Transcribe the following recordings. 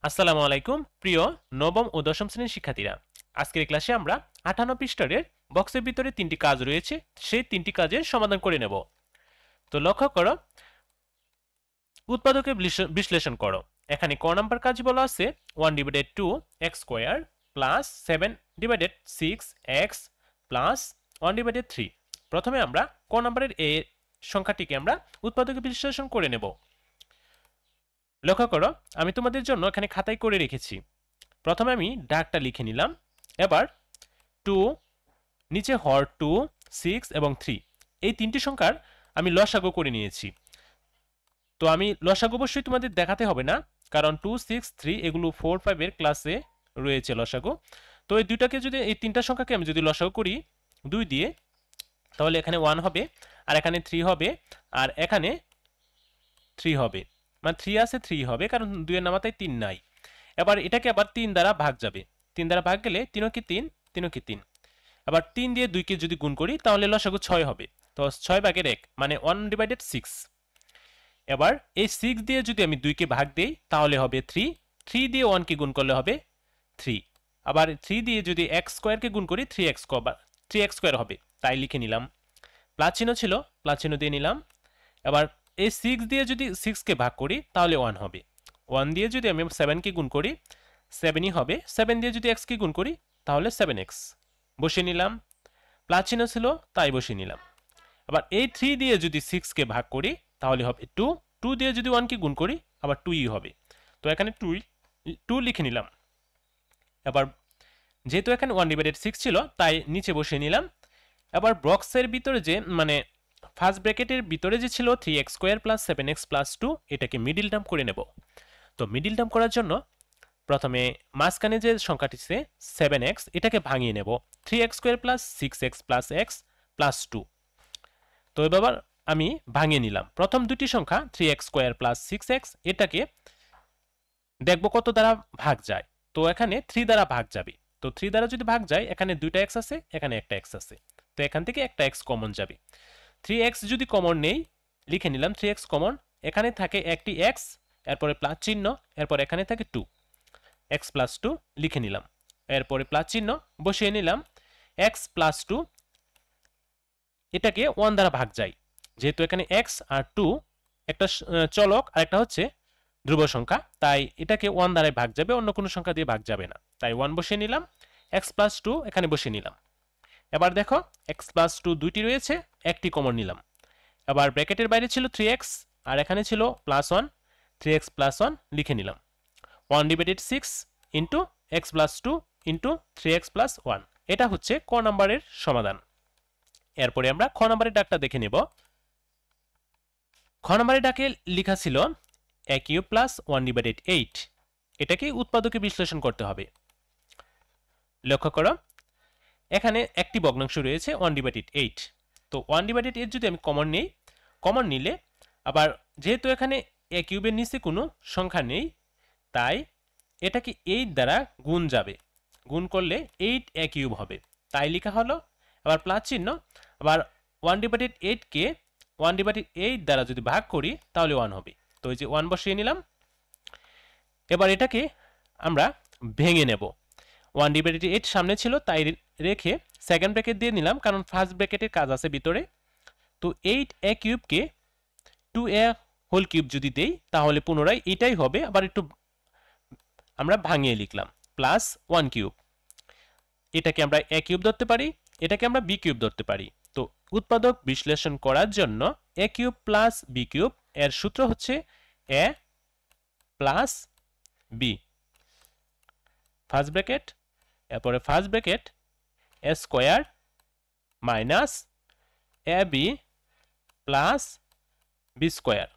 আসসালামু আলাইকুম প্রিয় নবম ও দশম শ্রেণীর শিক্ষার্থীরা। আজকের ক্লাসে আমরা 58 পৃষ্ঠার বক্সের ভিতরে তিনটি কাজ রয়েছে, সেই তিনটি কাজের সমাধান করে নেব। তো লক্ষ্য করো, উৎপাদকে বিশ্লেষণ করো। এখানে ক নাম্বার কাজ বলা আছে 1/2 x² প্লাস 7/6 x প্লাস 1/3। প্রথমে আমরা ক নাম্বারের এ সংখ্যাটিকে আমরা উৎপাদকে বিশ্লেষণ করে নেব। লক্ষ্য করো, আমি তোমাদের জন্য এখানে খাতায় করে রেখেছি। প্রথমে আমি ডাকটা লিখে নিলাম। এবার 2, নিচে হর 2, 6 এবং 3, এই তিনটি সংখ্যার আমি লসাগু করে নিয়েছি। তো আমি লসাগু অবশ্যই তোমাদের দেখাতে হবে না, কারণ 2, 6, 3 এগুলো 4, 5 এর ক্লাসে রয়েছে লসাগু। তো এই দুইটাকে যদি, এই তিনটা সংখ্যাকে আমি যদি লসাগু করি 2 দিয়ে, তাহলে এখানে 1 হবে, আর এখানে 3 হবে, আর এখানে 3 হবে। মানে 3 আছে, 3 হবে, কারণ 2 এর নামাতায় 3 নাই। এবার এটাকে আবার 3 দ্বারা ভাগ যাবে। 3 দ্বারা ভাগ গেলে 3 কি 3, 3 কি 3। আবার 3 দিয়ে 2 কে যদি গুণ করি তাহলে লসাগু 6 হবে। তো 6/1 মানে 1/6। এবার এই 6 দিয়ে যদি আমি 2 কে ভাগ দেই তাহলে হবে 3। 3 দিয়ে 1 কে গুণ করলে হবে 3। আবার 3 দিয়ে যদি x² কে গুণ করি 3x² হবে। তাই লিখে নিলাম। প্লাস চিহ্ন ছিল, প্লাস চিহ্ন দিয়ে নিলাম। এবার এই 6 দিয়ে যদি 6 কে ভাগ করি তাহলে 1 হবে। 1 দিয়ে যদি আমি 7 কে গুণ করি 7ই হবে। 7 দিয়ে যদি x কে গুণ করি তাহলে 7x বসিয়ে নিলাম। প্লাস চিহ্ন ছিল তাই বসিয়ে নিলাম। আবার এই 3 দিয়ে যদি 6 কে ভাগ করি তাহলে হবে 2। 2 দিয়ে যদি 1 কে গুণ করি আবার 2ই হবে। তো এখানে 2 লিখে নিলাম। এবার যেহেতু এখানে 1/6 ছিল তাই নিচে বসিয়ে নিলাম। এবার বক্সের ভিতরে যে মানে ফার্স্ট ব্র্যাকেটের ভিতরে যে ছিল 3x² প্লাস 7x প্লাস 2, এটাকে মিডিল টার্ম করে নেব। তো মিডিল টার্ম করার জন্য প্রথমে মাঝখানে যে সংখ্যাটি আছে 7x, এটাকে ভাঙিয়ে নেব 3x² plus 6x plus x plus 2। তো এবার আমি ভাঙিয়ে নিলাম। প্রথম দুটি সংখ্যা 3x² প্লাস 6x, এটাকে দেখব কত দ্বারা ভাগ যায়। তো এখানে 3 দ্বারা ভাগ যাবে। তো 3 দ্বারা যদি ভাগ যায়, এখানে দুইটা x আছে, এখানে একটা x আছে, তো এখান থেকে একটা x কমন যাবে। 3x যদি কমন নেই, লিখে নিলাম 3x কমন। এখানে থাকে একটি x, এরপরে প্লাস চিহ্ন, এরপর এখানে থাকে 2, x প্লাস 2 লিখে নিলাম। এরপরে প্লাস চিহ্ন বসিয়ে নিলাম। x প্লাস 2 এটাকে 1 দ্বারা ভাগ যায়। যেহেতু এখানে x আর 2 একটা চলক আর একটা হচ্ছে ধ্রুব সংখ্যা, তাই এটাকে 1 দ্বারাই ভাগ যাবে, অন্য কোনো সংখ্যা দিয়ে ভাগ যাবে না। তাই 1 বসিয়ে নিলাম। x প্লাস 2 এখানে বসিয়ে নিলাম। এবার দেখো x প্লাস 2 দুইটি রয়েছে, একটি কমন নিলাম। এবার ব্র্যাকেটের বাইরে ছিল 3x আর এখানে ছিল প্লাস 1, 3x প্লাস 1 লিখে নিলাম। 1/6 into x plus 2 into 3x plus 1, এটা হচ্ছে ক নাম্বারের সমাধান। এরপরে আমরা খ নাম্বারের ডাকটা দেখে নেব। খ নাম্বারের ডাকে লেখা ছিল a³ প্লাস 1/8, এটাকে উৎপাদকে বিশ্লেষণ করতে হবে। লক্ষ্য করো, এখানে একটি ভগ্নাংশ রয়েছে 1/8। তো 1/8 যদি আমি কমন নিই, কমন নিলে আবার যেহেতু এখানে a³ এর নিচে কোনো সংখ্যা নেই, তাই এটাকে 8 দ্বারা গুণ যাবে। গুণ করলে 8a³ হবে, তাই লেখা হলো। আবার প্লাস চিহ্ন, আবার 1/8 কে 1/8 দ্বারা যদি ভাগ করি তাহলে 1 হবে। তো এই যে 1 বসিয়ে নিলাম। এবার এটাকে আমরা ভেঙে নেব। 1/8 সামনে ছিল তাই রেখে সেকেন্ড ব্র্যাকেট দিয়ে নিলাম, কারণ ফার্স্ট ব্র্যাকেটের কাজ আছে ভিতরে। তো 8a³ কে 2a³ যদি দেই তাহলে পুনরায় এটাই হবে। আবার একটু আমরা ভাঙিয়ে লিখলাম প্লাস 1³ এটাকে আমরা a³ ধরতে পারি, এটাকে আমরা b³ ধরতে পারি। তো উৎপাদক বিশ্লেষণ করার জন্য a³ প্লাস b³ এর সূত্র হচ্ছে a plus b। First bracket, এরপরে first bracket a² minus ab plus b²।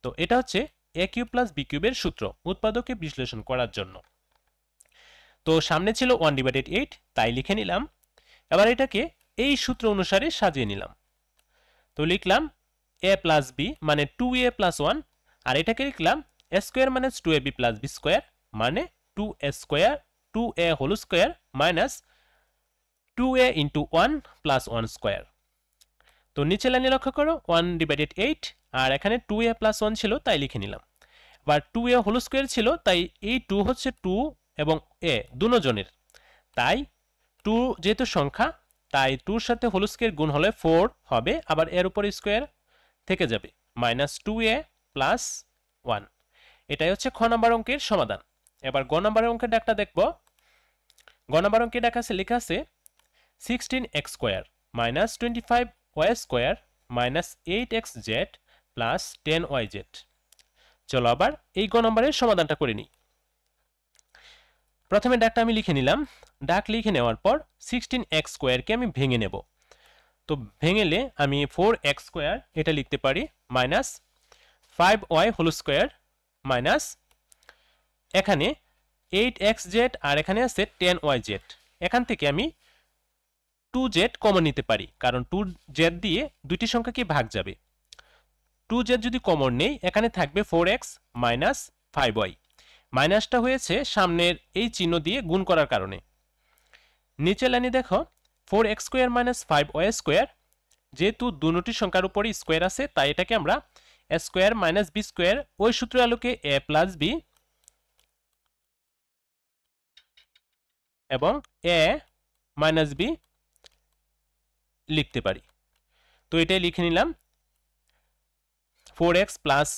তো এটা হচ্ছে a³ প্লাস b³ এর সূত্র উৎপাদকে বিশ্লেষণ করার জন্য। তো সামনে ছিল 1/8, তাই লিখে নিলাম। এবার এটাকে এই সূত্র অনুসারে সাজিয়ে নিলাম। তো লিখলাম a প্লাস b মানে 2a প্লাস 1, আর এটাকে লিখলাম a² minus 2ab plus b² মানে 2a whole square minus 2a into 1 plus 1²। তো নিচে লাইনে লক্ষ্য করো 1/8 আর এখানে 2a প্লাস 1 ছিল তাই লিখে নিলাম। আবার 2a হোল স্কোয়ার ছিল, তাই এই 2 হচ্ছে 2 এবং a দুজনের, তাই 2 যেহেতু সংখ্যা তাই 2 এর সাথে হোল স্কোয়ার গুণ হলে 4 হবে, আবার এর উপর স্কোয়ার থেকে যাবে -2a প্লাস 1। এটাই হচ্ছে খ নাম্বার অঙ্কের সমাধান। এবার গ নাম্বার অঙ্কের ডাকটা দেখব। গ নাম্বার অঙ্কের ডাক আছে লেখা আছে 16x square minus 25y square minus 8xz plus 10yz। চলো আবার এই গ নম্বরের সমাধানটা করে নিই। প্রথমে ডাকটা আমি লিখে নিলাম। ডাক লিখে নেওয়ার পর 16x স্কোয়ারকে আমি ভেঙে নেব। তো ভেঙেলে আমি 4x স্কোয়ার এটা লিখতে পারি minus 5y whole square minus এখানে 8xz আর এখানে আছে 10yz। এখান থেকে আমি 2z কমন নিতে পারি, কারণ 2z দিয়ে দুইটি সংখ্যাকে ভাগ যাবে। 2z যদি কমন নেই এখানে থাকবে 4x মাইনাস 5y। মাইনাসটা হয়েছে সামনের এই চিহ্ন দিয়ে গুণ করার কারণে। নিচে লাইনে দেখো 4x square minus 5y square, যেহেতু দুটি সংখ্যার উপরই স্কোয়ার আছে তাই এটাকে আমরা a square minus b square ওই সূত্রের আলোকে a প্লাস b এবং a মাইনাস b লিখতে পারি। তো এটাই লিখে নিলাম 4x plus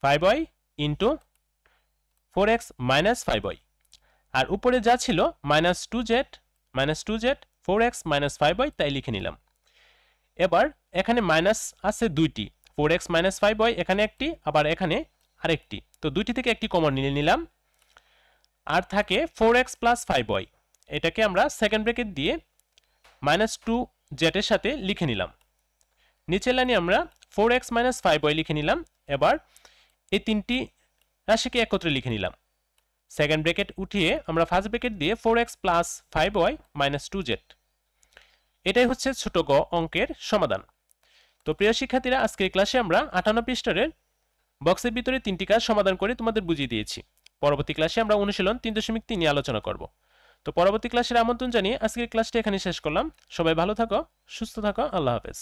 5y into 4x minus 5y, আর উপরে যা ছিল -2z 4x মাইনাস 5y তাই লিখে নিলাম। এবার এখানে মাইনাস আছে দুইটি, 4x মাইনাস 5y এখানে একটি আবার এখানে আরেকটি, তো দুইটি থেকে একটি কমন নিয়ে নিলাম। আর থাকে 4x প্লাস 5y, এটাকে আমরা সেকেন্ড ব্র্যাকেট দিয়ে -2z এর সাথে লিখে নিলাম। নিচের লাইনে আমরা 4x মাইনাস 5y লিখে নিলাম। এবার এই তিনটি রাশিকে একত্রে লিখে নিলাম। সেকেন্ড ব্র্যাকেট উঠিয়ে আমরা ফার্স্ট ব্র্যাকেট দিয়ে 4x plus 5y minus 2z। এটাই হচ্ছে ছোট গ অঙ্কের সমাধান। তো প্রিয় শিক্ষার্থীরা, আজকের ক্লাসে আমরা 58 পৃষ্ঠার বক্সের ভিতরে তিনটি কাজ সমাধান করে তোমাদের বুঝিয়ে দিয়েছি। পরবর্তী ক্লাসে আমরা অনুশীলন 3.3 নিয়ে আলোচনা করব। তো পরবর্তী ক্লাসের আমন্ত্রণ জানিয়ে আজকের ক্লাসটা এখানে শেষ করলাম। সবাই ভালো থাকো, সুস্থ থাকো, আল্লাহ হাফেজ।